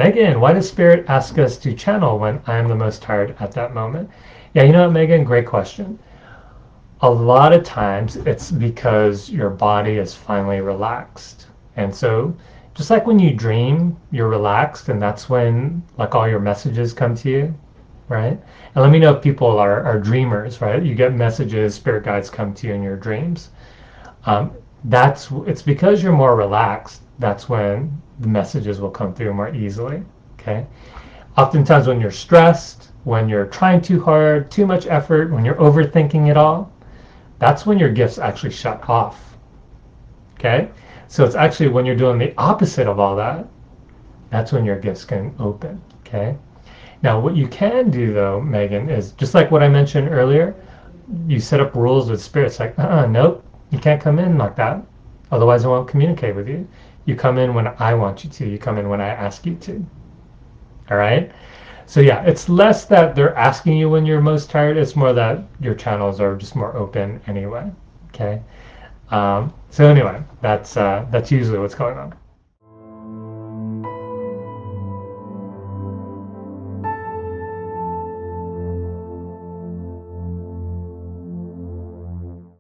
Megan, why does Spirit ask us to channel when I am the most tired at that moment? Yeah, you know what, Megan? Great question. A lot of times it's because your body is finally relaxed. And so just like when you dream, you're relaxed, and that's when like all your messages come to you, right? And let me know if people are dreamers, right? You get messages, spirit guides come to you in your dreams. Um, it's because you're more relaxed. That's when the messages will come through more easily. Okay. Oftentimes, when you're stressed, when you're trying too hard, too much effort, when you're overthinking it all, that's when your gifts actually shut off. Okay. So it's actually when you're doing the opposite of all that, that's when your gifts can open. Okay. Now, what you can do though, Megan, is just like what I mentioned earlier, you set up rules with spirits like, nope, you can't come in like that. Otherwise, I won't communicate with you. You come in when I want you to. You come in when I ask you to. All right? So yeah, it's less that they're asking you when you're most tired. It's more that your channels are just more open anyway. Okay? So anyway, that's usually what's going on.